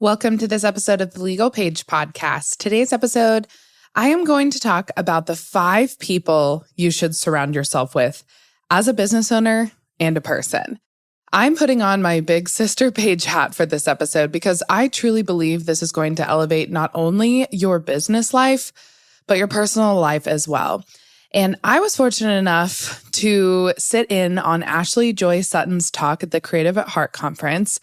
Welcome to this episode of the Legal Paige podcast. Today's episode, I am going to talk about the 5 people you should surround yourself with as a business owner and a person. I'm putting on my big sister Paige hat for this episode because I truly believe this is going to elevate not only your business life, but your personal life as well. And I was fortunate enough to sit in on Ashley Joy Sutton's talk at the Creative at Heart conference.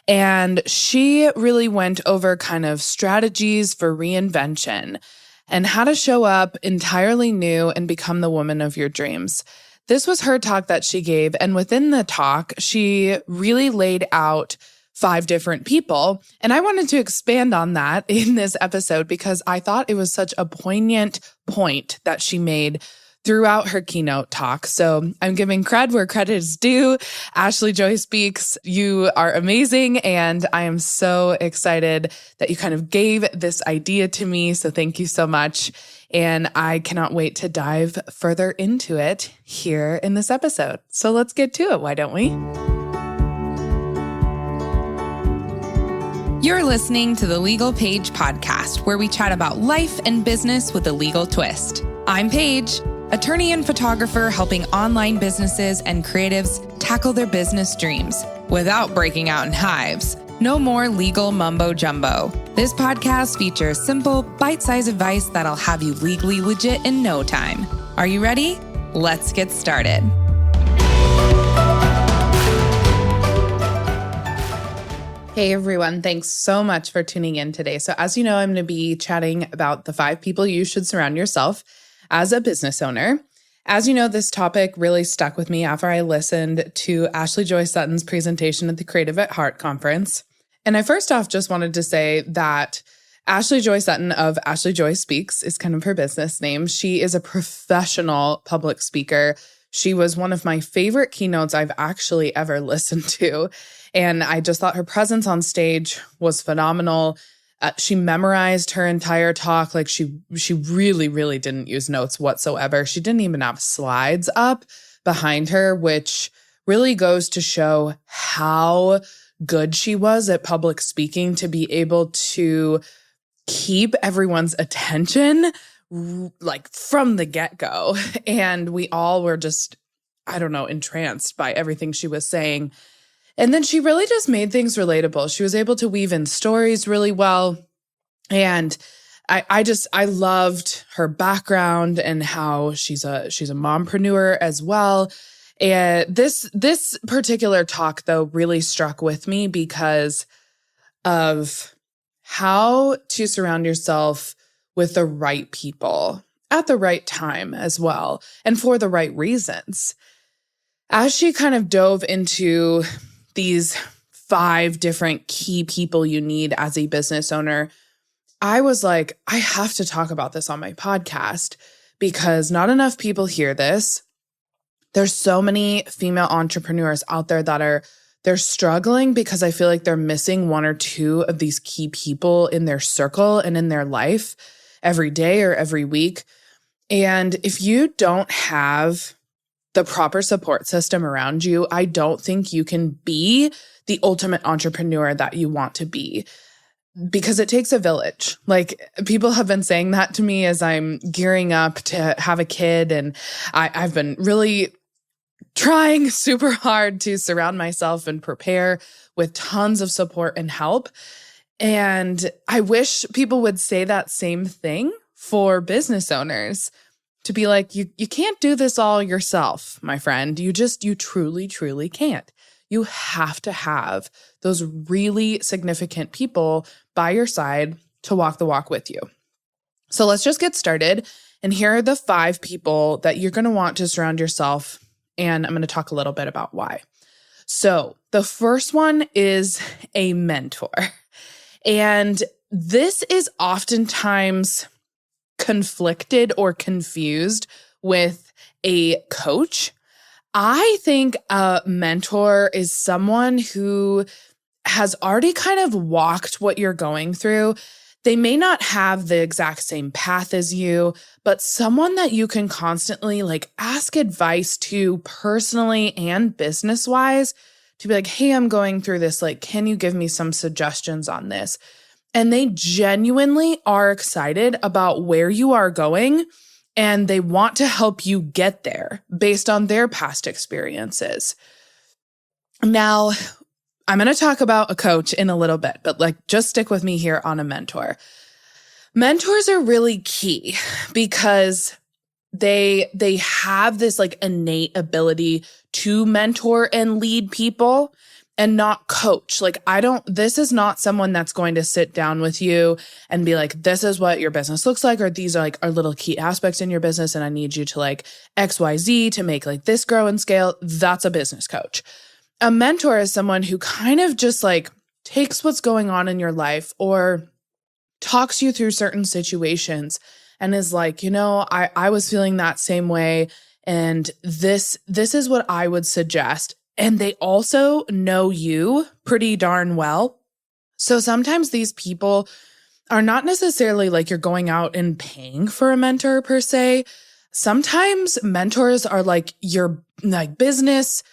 And she really went over kind of strategies for reinvention and how to show up entirely new and become the woman of your dreams. This was her talk that she gave. And within the talk, she really laid out 5 different people. And I wanted to expand on that in this episode because I thought it was such a poignant point that she made throughout her keynote talk. So I'm giving cred where credit is due. Ashley Joy Speaks. You are amazing. And I am so excited that you kind of gave this idea to me. So thank you so much. And I cannot wait to dive further into it here in this episode. So let's get to it. Why don't we? You're listening to the Legal Paige podcast, where we chat about life and business with a legal twist. I'm Paige, attorney and photographer helping online businesses and creatives tackle their business dreams without breaking out in hives. No more legal mumbo jumbo. This podcast features simple, bite-sized advice that'll have you legally legit in no time. Are you ready? Let's get started. Hey everyone, thanks so much for tuning in today. So as you know, I'm going to be chatting about the 5 people you should surround yourself as a business owner. As you know, this topic really stuck with me after I listened to Ashley Joy Sutton's presentation at the Creative at Heart conference. And I first off just wanted to say that Ashley Joy Sutton of Ashley Joy Speaks is kind of her business name. She is a professional public speaker. She was one of my favorite keynotes I've actually ever listened to. And I just thought her presence on stage was phenomenal. She memorized her entire talk. Like she really, really didn't use notes whatsoever. She didn't even have slides up behind her, which really goes to show how good she was at public speaking to be able to keep everyone's attention like from the get-go. And we all were just, entranced by everything she was saying. And then she really just made things relatable. She was able to weave in stories really well. And I loved her background and how she's a mompreneur as well. And this particular talk, though, really struck with me because of how to surround yourself with the right people at the right time as well, and for the right reasons. As she kind of dove into these 5 different key people you need as a business owner, I was like, I have to talk about this on my podcast because not enough people hear this. There's so many female entrepreneurs out there that they're struggling because I feel like they're missing 1 or 2 of these key people in their circle and in their life every day or every week. And if you don't have the proper support system around you, I don't think you can be the ultimate entrepreneur that you want to be, because it takes a village. Like, people have been saying that to me as I'm gearing up to have a kid. And I've been really trying super hard to surround myself and prepare with tons of support and help. And I wish people would say that same thing for business owners. To be like, you can't do this all yourself, my friend. You truly, truly can't. You have to have those really significant people by your side to walk the walk with you. So let's just get started. And here are the 5 people that you're going to want to surround yourself. And I'm going to talk a little bit about why. So the first one is a mentor. And this is oftentimes conflicted or confused with a coach. I think a mentor is someone who has already kind of walked what you're going through. They may not have the exact same path as you, but someone that you can constantly ask advice to personally and business-wise to be like, hey, I'm going through this. Like, can you give me some suggestions on this? And they genuinely are excited about where you are going, and they want to help you get there based on their past experiences. Now, I'm going to talk about a coach in a little bit, but like, just stick with me here on a mentor. Mentors are really key because they have this like innate ability to mentor and lead people and not coach. Like, this is not someone that's going to sit down with you and be like, this is what your business looks like, or these are like our little key aspects in your business, and I need you to like XYZ to make like this grow and scale. That's a business coach. A mentor is someone who kind of just like takes what's going on in your life or talks you through certain situations and is like, I was feeling that same way, and this is what I would suggest. And they also know you pretty darn well. So sometimes these people are not necessarily like you're going out and paying for a mentor per se. Sometimes mentors are like your like business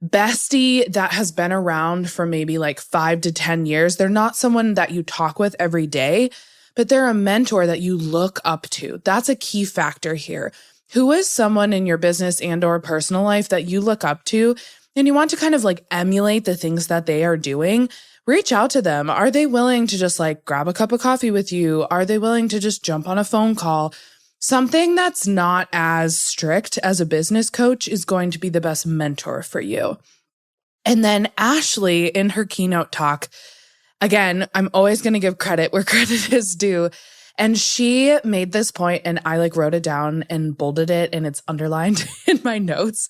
bestie that has been around for maybe like 5 to 10 years. They're not someone that you talk with every day, but they're a mentor that you look up to. That's a key factor here. Who is someone in your business and or personal life that you look up to and you want to kind of like emulate the things that they are doing? Reach out to them. Are they willing to just like grab a cup of coffee with you? Are they willing to just jump on a phone call? Something that's not as strict as a business coach is going to be the best mentor for you. And then Ashley, in her keynote talk, again, I'm always going to give credit where credit is due. And she made this point, and I like wrote it down and bolded it, and it's underlined in my notes.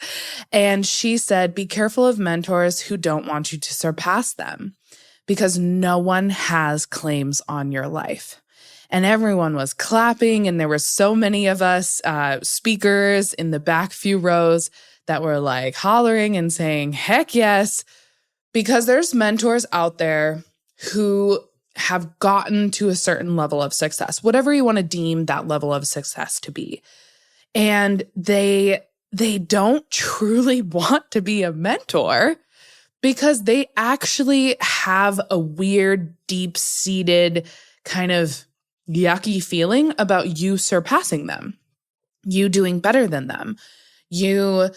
And she said, be careful of mentors who don't want you to surpass them, because no one has claims on your life. And everyone was clapping, and there were so many of us speakers in the back few rows that were like hollering and saying, heck yes, because there's mentors out there who have gotten to a certain level of success, whatever you want to deem that level of success to be. And they don't truly want to be a mentor because they actually have a weird, deep-seated kind of yucky feeling about you surpassing them, you doing better than them, you,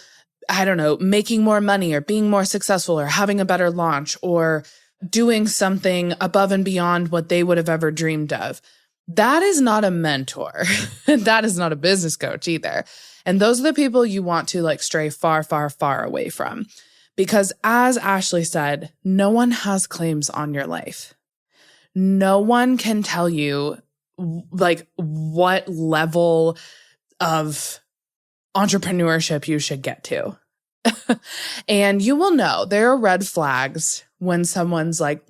I don't know, making more money or being more successful or having a better launch or doing something above and beyond what they would have ever dreamed of. That is not a mentor. That is not a business coach either. And those are the people you want to like stray far, far, far away from. Because as Ashley said, no one has claims on your life. No one can tell you like what level of entrepreneurship you should get to. And you will know there are red flags when someone's like,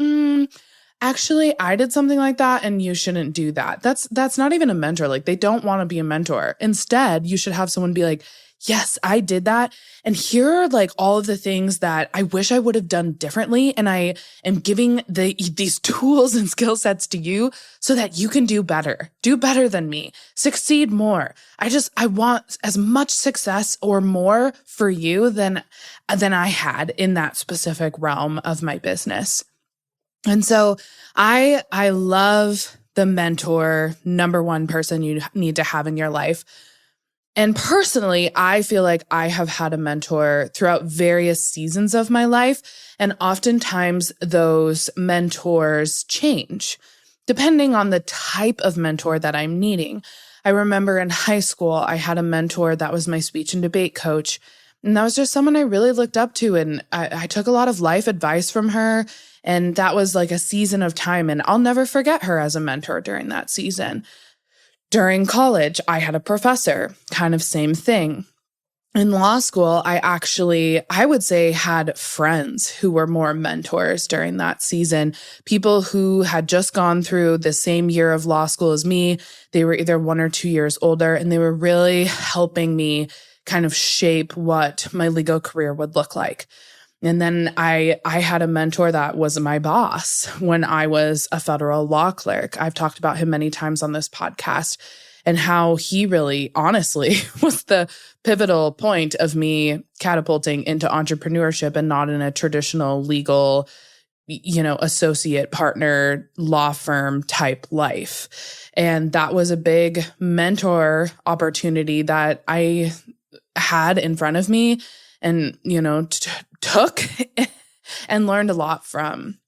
actually, I did something like that and you shouldn't do that. That's not even a mentor. Like, they don't want to be a mentor. Instead, you should have someone be like, yes, I did that. And here are like all of the things that I wish I would have done differently. And I am giving these tools and skill sets to you so that you can do better than me, succeed more. I want as much success or more for you than I had in that specific realm of my business. And so I love the mentor, number one person you need to have in your life. And personally, I feel like I have had a mentor throughout various seasons of my life. And oftentimes those mentors change depending on the type of mentor that I'm needing. I remember in high school, I had a mentor that was my speech and debate coach. And that was just someone I really looked up to. And I took a lot of life advice from her. And that was like a season of time. And I'll never forget her as a mentor during that season. During college, I had a professor, kind of same thing. In law school, I would say had friends who were more mentors during that season, people who had just gone through the same year of law school as me. They were either 1 or 2 years older, and they were really helping me kind of shape what my legal career would look like. And then I had a mentor that was my boss when I was a federal law clerk. I've talked about him many times on this podcast. and how he really honestly was the pivotal point of me catapulting into entrepreneurship and not in a traditional legal, associate partner law firm type life. And that was a big mentor opportunity that I had in front of me and, took and learned a lot from.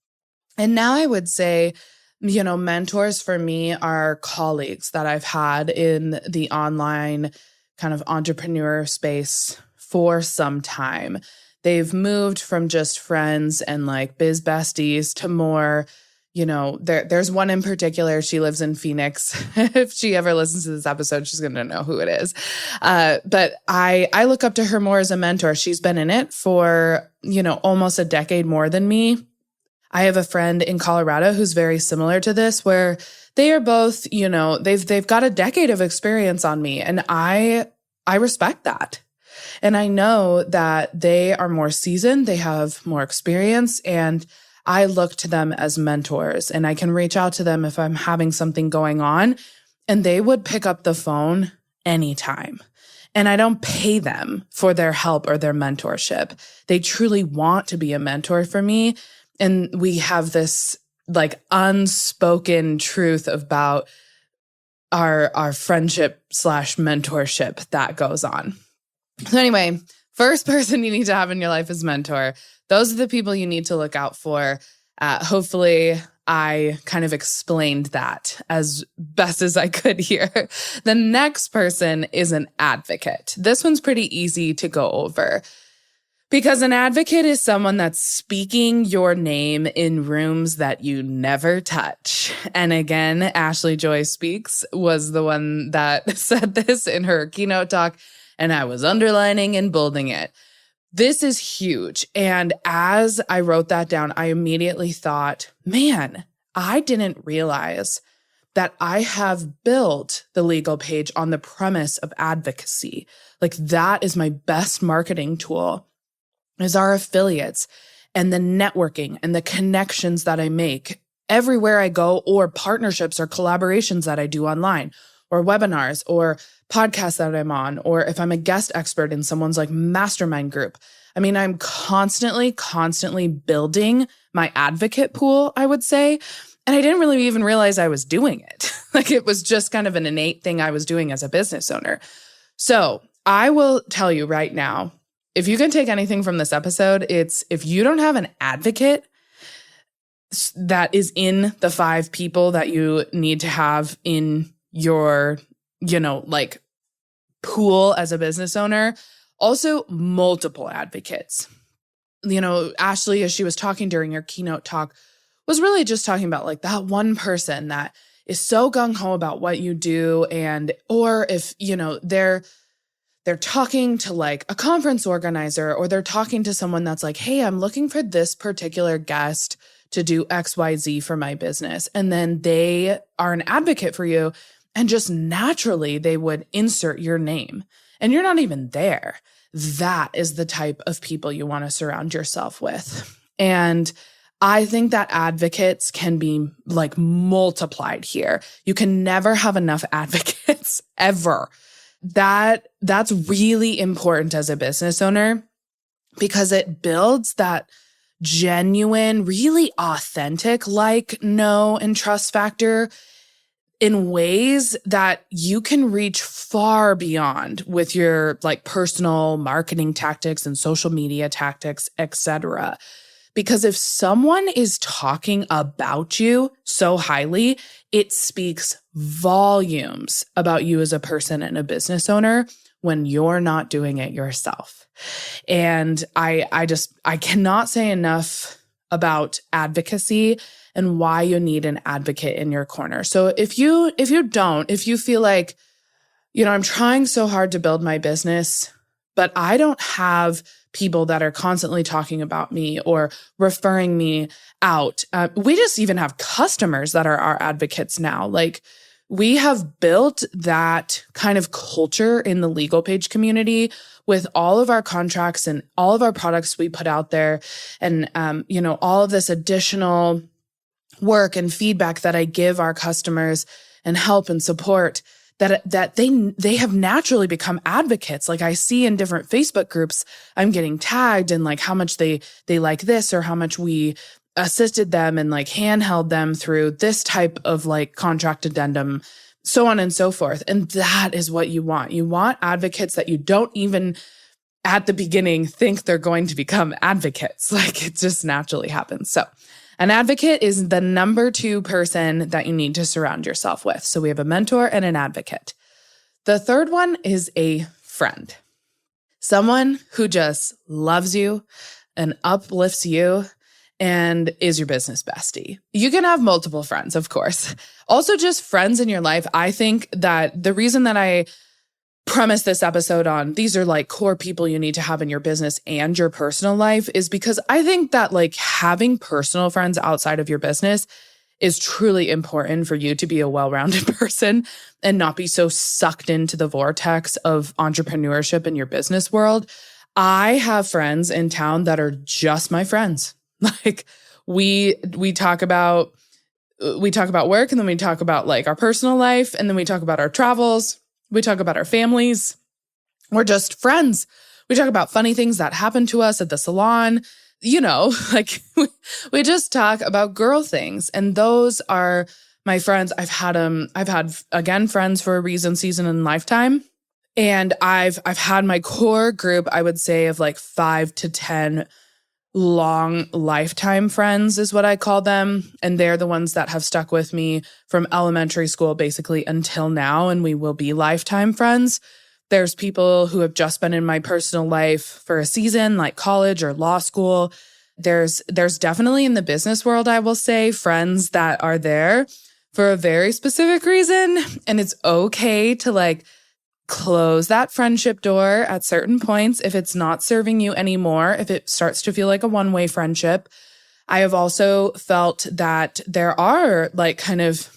And now I would say, mentors for me are colleagues that I've had in the online kind of entrepreneur space for some time. They've moved from just friends and like biz besties to more, there's one in particular. She lives in Phoenix. If she ever listens to this episode, she's going to know who it is. But I look up to her more as a mentor. She's been in it for, almost a decade more than me. I have a friend in Colorado who's very similar to this, where they are both, they've got a decade of experience on me, and I respect that. And I know that they are more seasoned, they have more experience, and I look to them as mentors, and I can reach out to them if I'm having something going on, and they would pick up the phone anytime. And I don't pay them for their help or their mentorship. They truly want to be a mentor for me. And we have this like unspoken truth about our friendship / mentorship that goes on. So anyway, first person you need to have in your life is mentor. Those are the people you need to look out for. Hopefully I kind of explained that as best as I could here. The next person is an advocate. This one's pretty easy to go over. Because an advocate is someone that's speaking your name in rooms that you never touch. And again, Ashley Joy Speaks was the one that said this in her keynote talk, and I was underlining and bolding it. This is huge. And as I wrote that down, I immediately thought, man, I didn't realize that I have built the legal page on the premise of advocacy. Like that is my best marketing tool. Is our affiliates and the networking and the connections that I make everywhere I go, or partnerships or collaborations that I do online, or webinars or podcasts that I'm on, or if I'm a guest expert in someone's like mastermind group. I mean, I'm constantly building my advocate pool, I would say. And I didn't really even realize I was doing it. Like it was just kind of an innate thing I was doing as a business owner. So I will tell you right now, if you can take anything from this episode, it's if you don't have an advocate that is in the 5 people that you need to have in your, pool as a business owner, also multiple advocates. Ashley, as she was talking during her keynote talk, was really just talking about like that one person that is so gung-ho about what you do, or if, they're talking to like a conference organizer, or they're talking to someone that's like, hey, I'm looking for this particular guest to do XYZ for my business. And then they are an advocate for you. And just naturally, they would insert your name. And you're not even there. That is the type of people you want to surround yourself with. And I think that advocates can be like multiplied here. You can never have enough advocates ever. That's really important as a business owner, because it builds that genuine, really authentic know and trust factor in ways that you can reach far beyond with your like personal marketing tactics and social media tactics, etc. Because if someone is talking about you so highly, it speaks volumes about you as a person and a business owner when you're not doing it yourself. And I cannot say enough about advocacy and why you need an advocate in your corner. So if you feel like, I'm trying so hard to build my business, but I don't have people that are constantly talking about me or referring me out. We just even have customers that are our advocates now. Like we have built that kind of culture in the Legal Page community with all of our contracts and all of our products we put out there, and all of this additional work and feedback that I give our customers and help and support, that they have naturally become advocates. Like I see in different Facebook groups, I'm getting tagged and like how much they like this or how much we assisted them and like handheld them through this type of like contract addendum, so on and so forth. And that is what you want. You want advocates that you don't even at the beginning think they're going to become advocates. Like it just naturally happens. So an advocate is the number 2 person that you need to surround yourself with. So we have a mentor and an advocate. The third one is a friend. Someone who just loves you and uplifts you and is your business bestie. You can have multiple friends, of course. Also just friends in your life. I think that the reason that I premise this episode on these are like core people you need to have in your business and your personal life is because I think that like having personal friends outside of your business is truly important for you to be a well-rounded person and not be so sucked into the vortex of entrepreneurship in your business world. I have friends in town that are just my friends. Like we talk about work and then we talk about like our personal life and then we talk about our travels. We talk about our families. We're just friends. We talk about funny things that happen to us at the salon. You know, like we just talk about girl things. And those are my friends. I've had again, friends for a reason, season, and lifetime. And I've had my core group, I would say, of like 5 to 10 long lifetime friends is what I call them. And they're the ones that have stuck with me from elementary school basically until now. And we will be lifetime friends. There's people who have just been in my personal life for a season, like college or law school. There's definitely in the business world, I will say, friends that are there for a very specific reason. And it's okay to like close that friendship door at certain points if it's not serving you anymore, if it starts to feel like a one-way friendship. I have also felt that there are like kind of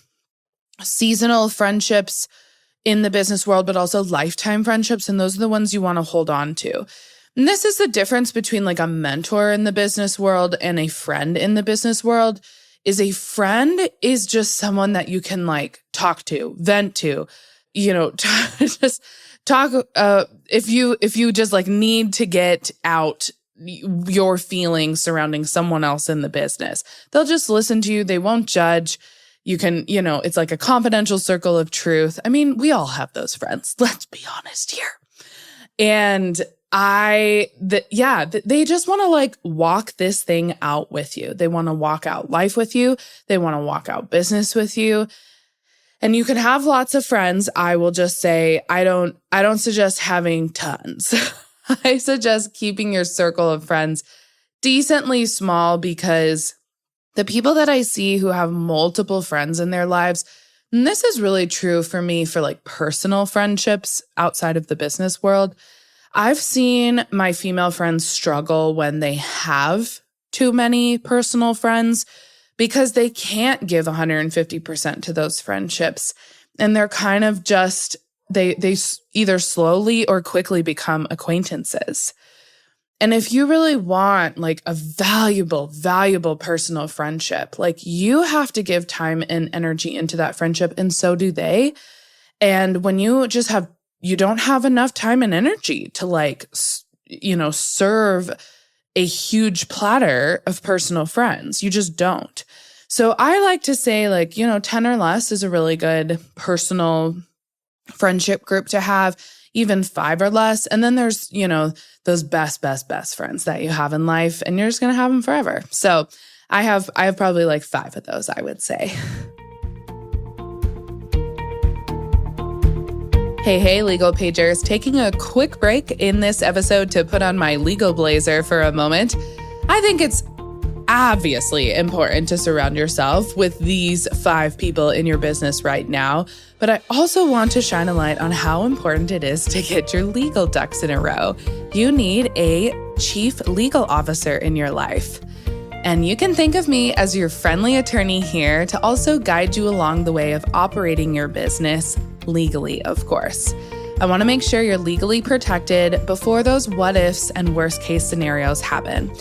seasonal friendships in the business world, but also lifetime friendships. And those are the ones you want to hold on to. And this is the difference between like a mentor in the business world and a friend in the business world. Is a friend is just someone that you can like talk to, vent to, you know, just talk, if you just like need to get out your feelings surrounding someone else in the business, they'll just listen to you. They won't judge. You can, you know, it's like a confidential circle of truth. I mean, we all have those friends. Let's be honest here. And they just want to like walk this thing out with you. They want to walk out life with you. They want to walk out business with you. And you can have lots of friends. I will just say, I don't suggest having tons. I suggest keeping your circle of friends decently small because the people that I see who have multiple friends in their lives, and this is really true for me for like personal friendships outside of the business world. I've seen my female friends struggle when they have too many personal friends because they can't give 150% to those friendships. And they're kind of just, they either slowly or quickly become acquaintances. And if you really want like a valuable personal friendship, like you have to give time and energy into that friendship, and so do they. And when you don't have enough time and energy to like, you know, serve a huge platter of personal friends. You just don't. So I like to say like, you know, 10 or less is a really good personal friendship group to have, even 5 or less. And then there's, you know, those best friends that you have in life, and you're just going to have them forever. So I have probably like 5 of those, I would say. Hey, legal pagers, taking a quick break in this episode to put on my legal blazer for a moment. I think it's obviously important to surround yourself with these 5 people in your business right now, but I also want to shine a light on how important it is to get your legal ducks in a row. You need a chief legal officer in your life. And you can think of me as your friendly attorney here to also guide you along the way of operating your business legally, of course. I want to make sure you're legally protected before those what ifs and worst case scenarios happen.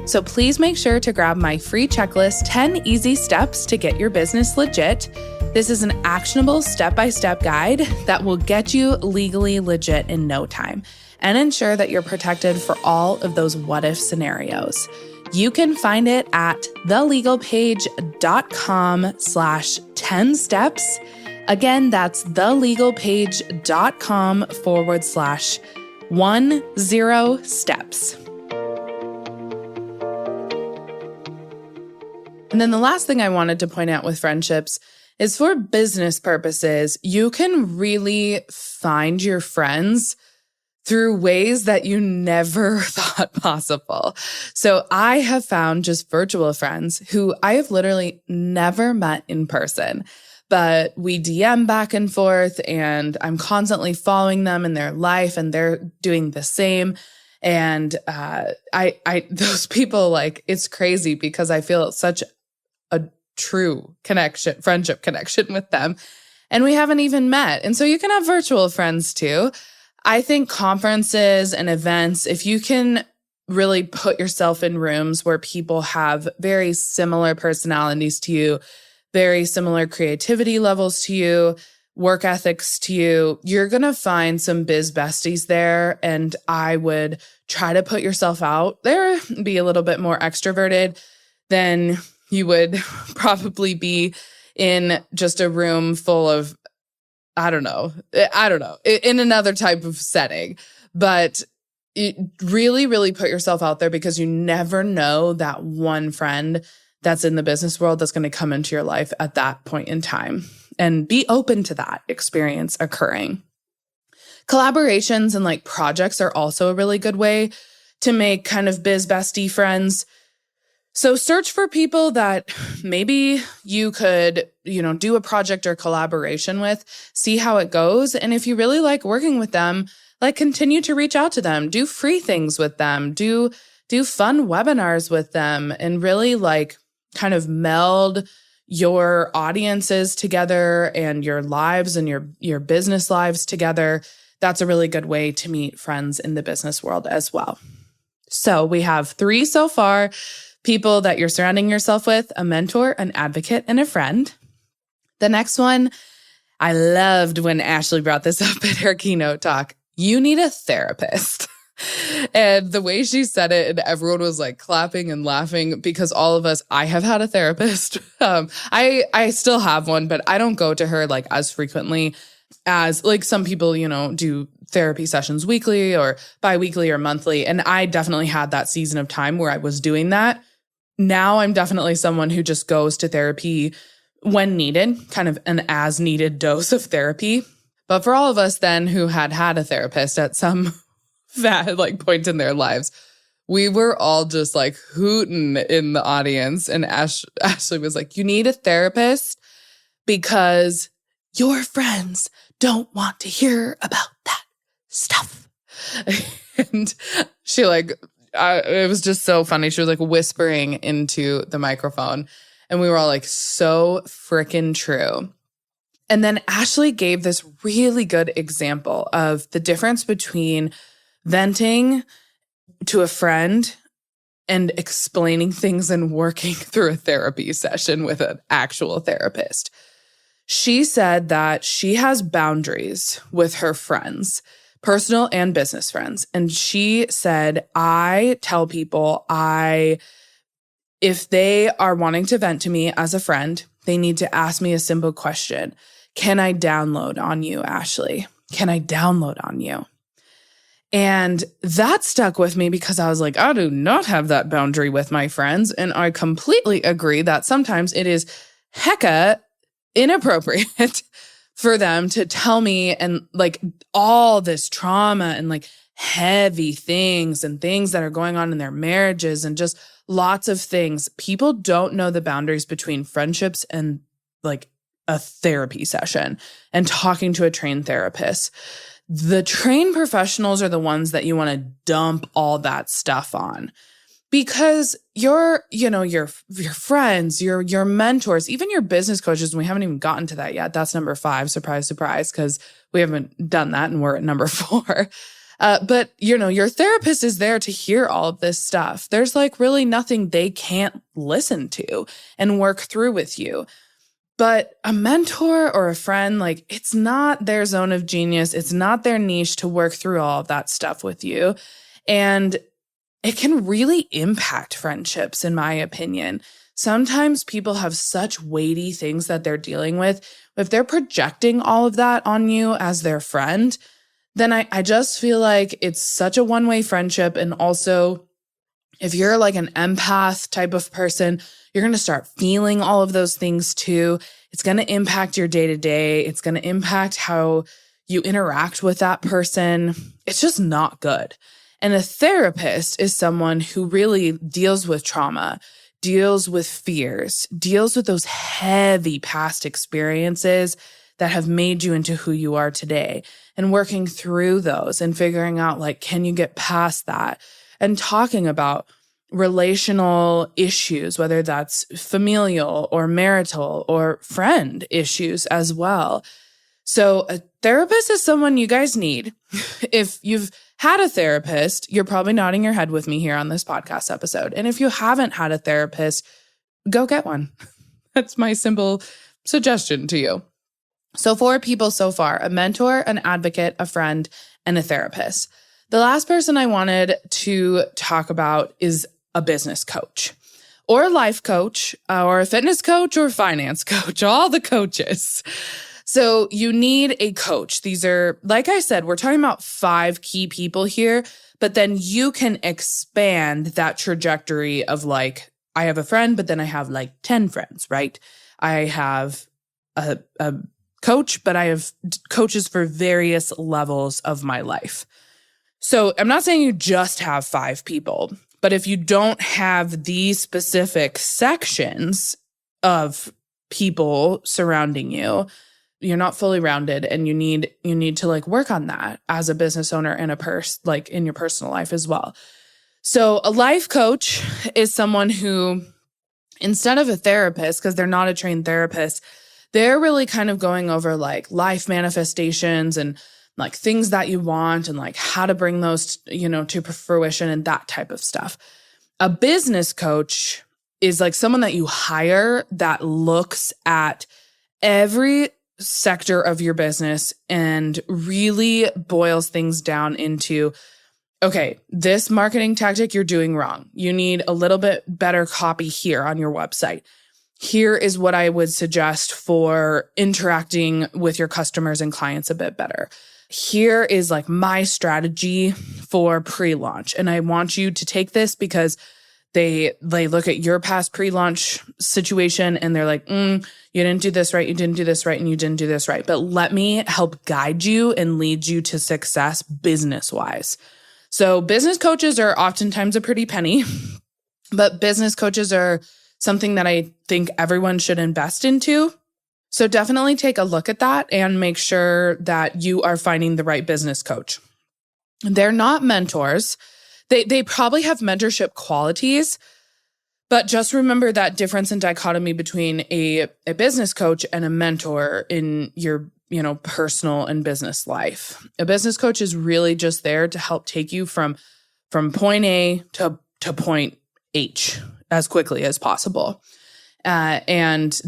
So please make sure to grab my free checklist, 10 easy steps to get your business legit. This is an actionable step-by-step guide that will get you legally legit in no time and ensure that you're protected for all of those what-if scenarios. You can find it at thelegalpage.com/10 steps. Again, that's thelegalpage.com/10 steps. And then the last thing I wanted to point out with friendships is for business purposes, you can really find your friends through ways that you never thought possible. So I have found just virtual friends who I have literally never met in person, but we DM back and forth and I'm constantly following them in their life and they're doing the same. And those people, like, it's crazy because I feel such a true connection, friendship connection with them. And we haven't even met. And so you can have virtual friends too. I think conferences and events, if you can really put yourself in rooms where people have very similar personalities to you, very similar creativity levels to you, work ethics to you, you're going to find some biz besties there. And I would try to put yourself out there, be a little bit more extroverted than you would probably be in just a room full of, I don't know, in another type of setting. But really, really put yourself out there because you never know that one friend that's in the business world that's going to come into your life at that point in time. And be open to that experience occurring. Collaborations and like projects are also a really good way to make kind of biz bestie friends. So search for people that maybe you could, do a project or collaboration with, see how it goes. And if you really like working with them, like continue to reach out to them, do free things with them, do fun webinars with them, and really like kind of meld your audiences together and your lives and your business lives together. That's a really good way to meet friends in the business world as well. So we have 3 so far. People that you're surrounding yourself with: a mentor, an advocate, and a friend. The next one, I loved when Ashley brought this up at her keynote talk. You need a therapist. And the way she said it, and everyone was like clapping and laughing because all of us, I have had a therapist. I still have one, but I don't go to her like as frequently as like some people, do therapy sessions weekly or biweekly or monthly. And I definitely had that season of time where I was doing that. Now I'm definitely someone who just goes to therapy when needed, kind of an as needed dose of therapy. But for all of us then who had a therapist at some point in their lives, we were all just like hooting in the audience. And Ashley was like, you need a therapist because your friends don't want to hear about that stuff. And she it was just so funny. She was like whispering into the microphone and we were all like, so freaking true. And then Ashley gave this really good example of the difference between venting to a friend and explaining things and working through a therapy session with an actual therapist. She said that she has boundaries with her friends, personal and business friends. And she said, I tell people if they are wanting to vent to me as a friend, they need to ask me a simple question. Can I download on you, Ashley? Can I download on you? And that stuck with me because I was like, I do not have that boundary with my friends. And I completely agree that sometimes it is hecka inappropriate for them to tell me and like all this trauma and like heavy things and things that are going on in their marriages and just lots of things. People don't know the boundaries between friendships and like a therapy session and talking to a trained therapist. The trained professionals are the ones that you want to dump all that stuff on. Because your friends, your mentors, even your business coaches, and we haven't even gotten to that yet. That's number 5. Surprise, surprise, because we haven't done that and we're at number 4. But your therapist is there to hear all of this stuff. There's like really nothing they can't listen to and work through with you. But a mentor or a friend, like, it's not their zone of genius. It's not their niche to work through all of that stuff with you. And it can really impact friendships, in my opinion. Sometimes people have such weighty things that they're dealing with. If they're projecting all of that on you as their friend, then I just feel like it's such a one-way friendship. And also, if you're like an empath type of person, you're going to start feeling all of those things too. It's going to impact your day-to-day. It's going to impact how you interact with that person. It's just not good. And a therapist is someone who really deals with trauma, deals with fears, deals with those heavy past experiences that have made you into who you are today, and working through those and figuring out, like, can you get past that? And talking about relational issues, whether that's familial or marital or friend issues as well. So a therapist is someone you guys need. If you've had a therapist, you're probably nodding your head with me here on this podcast episode. And if you haven't had a therapist, go get one. That's my simple suggestion to you. So 4 people so far: a mentor, an advocate, a friend, and a therapist. The last person I wanted to talk about is a business coach or a life coach or a fitness coach or finance coach, all the coaches. So you need a coach. These are, like I said, we're talking about 5 key people here, but then you can expand that trajectory of, like, I have a friend, but then I have like 10 friends, right? I have a coach, but I have coaches for various levels of my life. So I'm not saying you just have 5 people, but if you don't have these specific sections of people surrounding you, you're not fully rounded, and you need to like work on that as a business owner and like in your personal life as well. So a life coach is someone who, instead of a therapist, because they're not a trained therapist, they're really kind of going over like life manifestations and like things that you want and like how to bring those, to fruition and that type of stuff. A business coach is like someone that you hire that looks at every sector of your business and really boils things down into, okay, this marketing tactic you're doing wrong. You need a little bit better copy here on your website. Here is what I would suggest for interacting with your customers and clients a bit better. Here is like my strategy for pre-launch. And I want you to take this because they look at your past pre-launch situation and they're like, you didn't do this right, you didn't do this right, and you didn't do this right. But let me help guide you and lead you to success business-wise. So business coaches are oftentimes a pretty penny, but business coaches are something that I think everyone should invest into. So definitely take a look at that and make sure that you are finding the right business coach. They're not mentors. They probably have mentorship qualities, but just remember that difference and dichotomy between a business coach and a mentor in your, personal and business life. A business coach is really just there to help take you from point A to point H as quickly as possible. And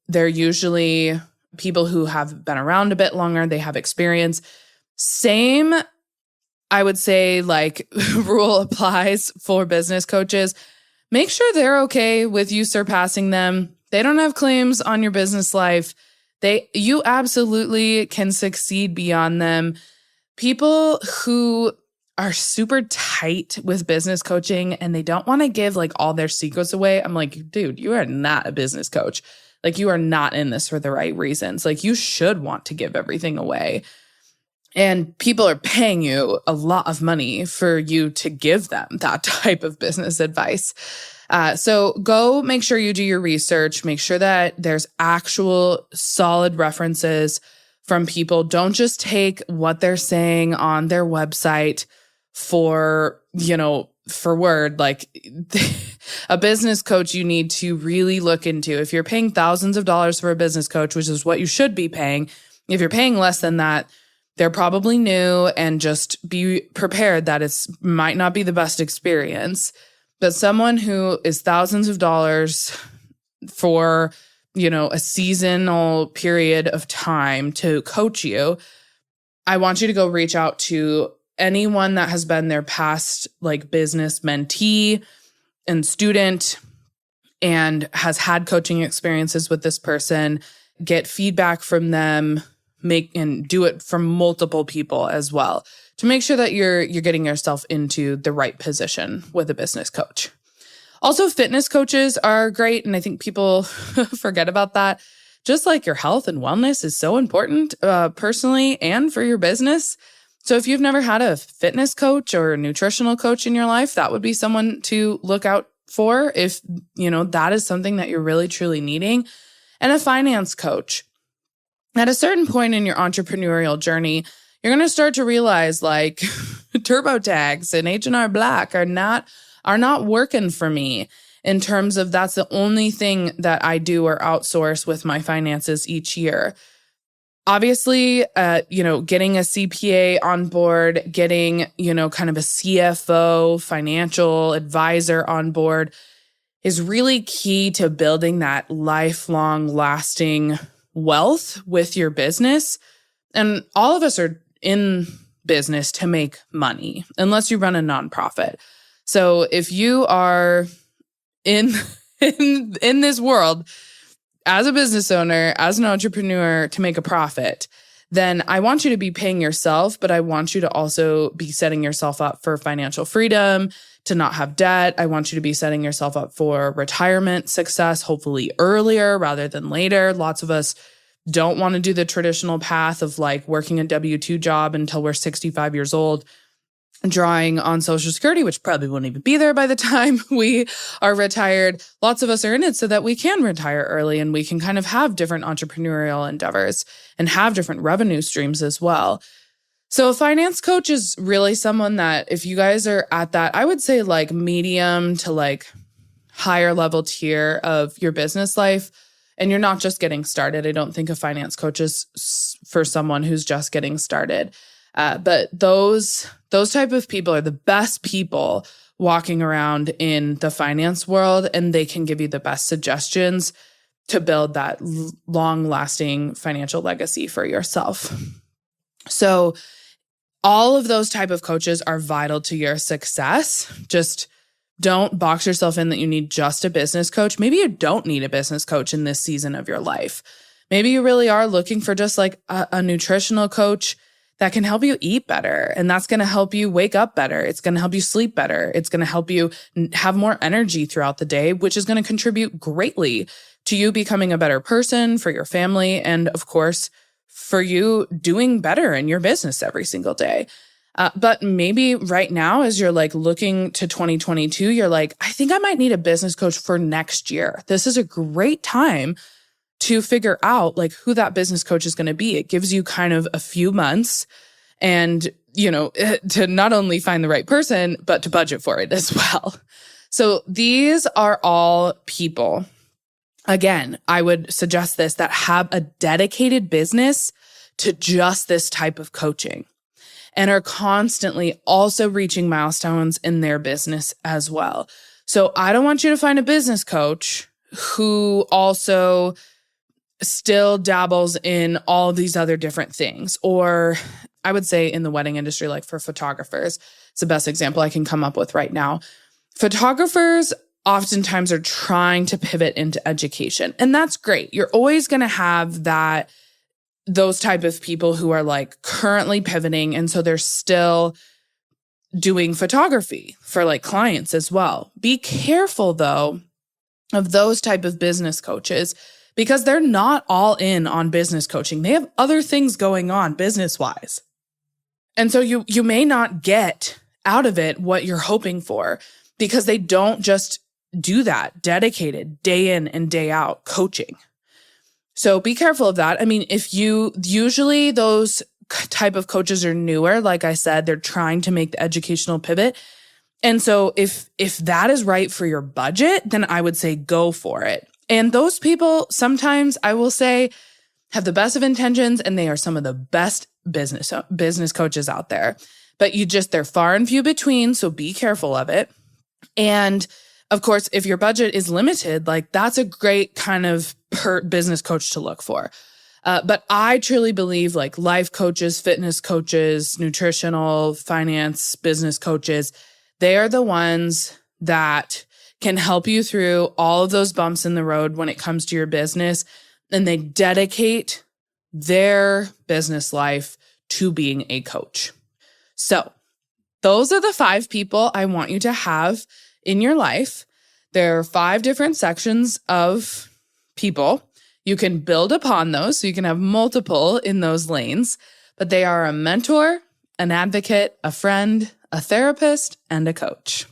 they're usually people who have been around a bit longer. They have experience. Same, I would say, like rule applies for business coaches. Make sure they're okay with you surpassing them. They don't have claims on your business life. You absolutely can succeed beyond them. People who are super tight with business coaching and they don't want to give like all their secrets away. I'm like, dude, you are not a business coach. Like, you are not in this for the right reasons. Like, you should want to give everything away. And people are paying you a lot of money for you to give them that type of business advice. So go make sure you do your research. Make sure that there's actual solid references from people. Don't just take what they're saying on their website for word. Like, a business coach you need to really look into. If you're paying thousands of dollars for a business coach, which is what you should be paying, if you're paying less than that, they're probably new, and just be prepared that it might not be the best experience. But someone who is thousands of dollars for a seasonal period of time to coach you, I want you to go reach out to anyone that has been their past like business mentee and student and has had coaching experiences with this person, get feedback from them, and do it from multiple people as well to make sure that you're getting yourself into the right position with a business coach. Also, fitness coaches are great, and I think people forget about that. Just like your health and wellness is so important personally and for your business. So if you've never had a fitness coach or a nutritional coach in your life, that would be someone to look out for if, that is something that you're really, truly needing. And a finance coach. At a certain point in your entrepreneurial journey, you're going to start to realize like TurboTax and H&R Black are not working for me in terms of that's the only thing that I do or outsource with my finances each year. Obviously, getting a CPA on board, getting, kind of a CFO, financial advisor on board is really key to building that lifelong lasting wealth with your business. And all of us are in business to make money, unless you run a nonprofit. So if you are in this world as a business owner, as an entrepreneur to make a profit, then I want you to be paying yourself, but I want you to also be setting yourself up for financial freedom, to not have debt. I want you to be setting yourself up for retirement success, hopefully earlier rather than later. Lots of us don't want to do the traditional path of like working a W-2 job until we're 65 years old, drawing on Social Security, which probably won't even be there by the time we are retired. Lots of us are in it so that we can retire early and we can kind of have different entrepreneurial endeavors and have different revenue streams as well. So a finance coach is really someone that if you guys are at that, I would say like medium to like higher level tier of your business life, and you're not just getting started. I don't think a finance coach is for someone who's just getting started. But those type of people are the best people walking around in the finance world, and they can give you the best suggestions to build that long-lasting financial legacy for yourself. So all of those type of coaches are vital to your success. Just don't box yourself in that you need just a business coach. Maybe you don't need a business coach in this season of your life. Maybe you really are looking for just like a nutritional coach that can help you eat better. And that's going to help you wake up better. It's going to help you sleep better. It's going to help you have more energy throughout the day, which is going to contribute greatly to you becoming a better person, for your family, and of course, for you doing better in your business every single day. But maybe right now, as you're like looking to 2022, you're like, I think I might need a business coach for next year. This is a great time to figure out like who that business coach is going to be. It gives you kind of a few months and, to not only find the right person, but to budget for it as well. So these are all people. Again, I would suggest this, that have a dedicated business to just this type of coaching and are constantly also reaching milestones in their business as well. So I don't want you to find a business coach who also still dabbles in all these other different things. Or I would say in the wedding industry, like for photographers, it's the best example I can come up with right now. Photographers oftentimes are trying to pivot into education, and that's great. You're always going to have those type of people who are like currently pivoting. And so they're still doing photography for like clients as well. Be careful though of those type of business coaches, because they're not all in on business coaching. They have other things going on business-wise. And so you may not get out of it what you're hoping for, because they don't just do that dedicated day in and day out coaching. So be careful of that. I mean, usually those type of coaches are newer. Like I said, they're trying to make the educational pivot. And so if that is right for your budget, then I would say go for it. And those people sometimes, I will say, have the best of intentions, and they are some of the best business coaches out there. But they're far and few between, so be careful of it. And Of course, if your budget is limited, like that's a great kind of business coach to look for. But I truly believe like life coaches, fitness coaches, nutritional, finance, business coaches, they are the ones that can help you through all of those bumps in the road when it comes to your business. And they dedicate their business life to being a coach. So those are the 5 people I want you to have in your life. There are 5 different sections of people. You can build upon those, so you can have multiple in those lanes, but they are a mentor, an advocate, a friend, a therapist, and a coach.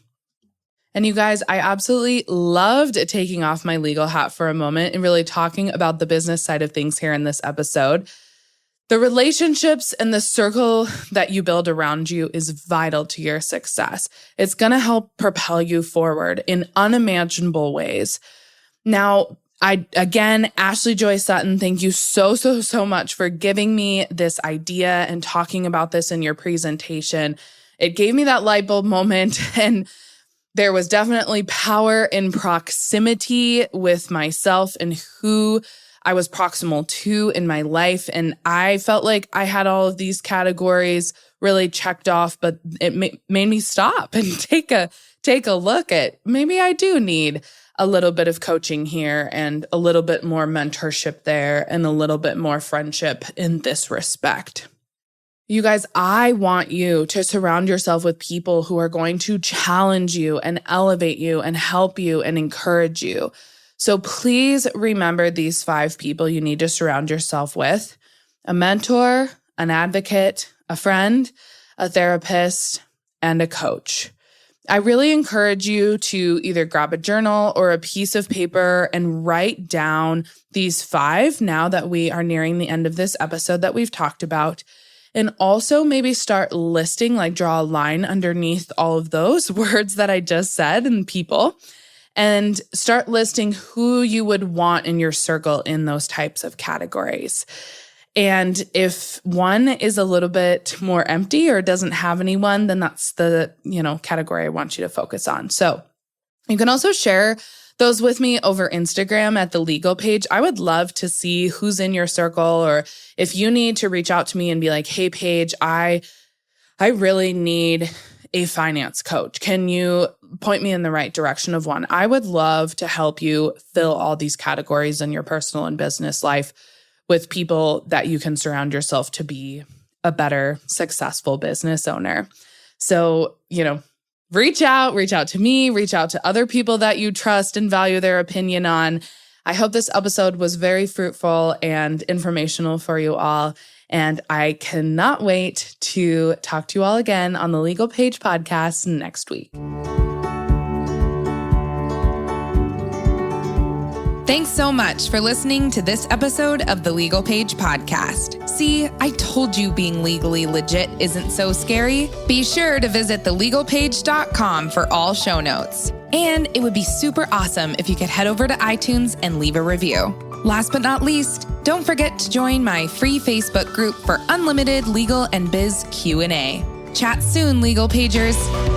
And you guys, I absolutely loved taking off my legal hat for a moment and really talking about the business side of things here in this episode. The relationships and the circle that you build around you is vital to your success. It's going to help propel you forward in unimaginable ways. Now, again, Ashley Joy Sutton, thank you so much for giving me this idea and talking about this in your presentation. It gave me that light bulb moment, and there was definitely power in proximity with myself and who I was proximal to in my life. And I felt like I had all of these categories really checked off, but it made me stop and take a look at maybe I do need a little bit of coaching here and a little bit more mentorship there and a little bit more friendship in this respect. You guys, I want you to surround yourself with people who are going to challenge you and elevate you and help you and encourage you. So please remember these 5 people you need to surround yourself with: a mentor, an advocate, a friend, a therapist, and a coach. I really encourage you to either grab a journal or a piece of paper and write down these 5 now that we are nearing the end of this episode that we've talked about. And also maybe start listing, like draw a line underneath all of those words that I just said and people, and start listing who you would want in your circle in those types of categories. And if one is a little bit more empty or doesn't have anyone, then that's the, category I want you to focus on. So you can also share those with me over Instagram at the Legal Page. I would love to see who's in your circle, or if you need to reach out to me and be like, hey, Paige, I really need a finance coach. Can you point me in the right direction of one? I would love to help you fill all these categories in your personal and business life with people that you can surround yourself to be a better, successful business owner. So, reach out to me, reach out to other people that you trust and value their opinion on. I hope this episode was very fruitful and informational for you all. And I cannot wait to talk to you all again on the Legal Page podcast next week. Thanks so much for listening to this episode of the Legal Page podcast. See, I told you being legally legit isn't so scary. Be sure to visit thelegalpage.com for all show notes. And it would be super awesome if you could head over to iTunes and leave a review. Last but not least, don't forget to join my free Facebook group for unlimited legal and biz Q&A. Chat soon, Legal Pagers.